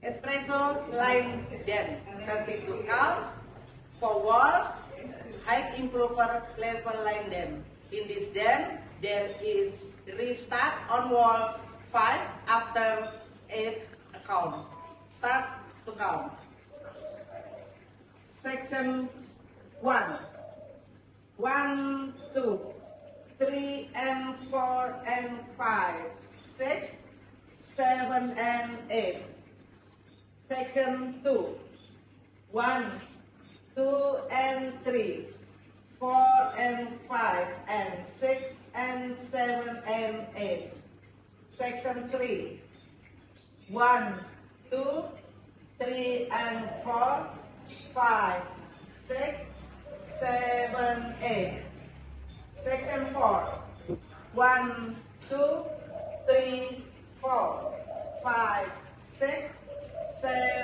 Espresso line dance. 32 count. For wall, height improver level line dance. In this dance, there is restart on wall 5 after 8 count. Start to count. Section 1. 1, 2, 3 and 4 and 5, 6, 7 and 8. Section 2. 1, 2 and 3, 4 and 5 and 6 and 7 and 8. Section 3. 1, 2, 3 and 4, 5, 6, 7, 8. Section 4. 1, 2, 3, 4, 5, 6, 7,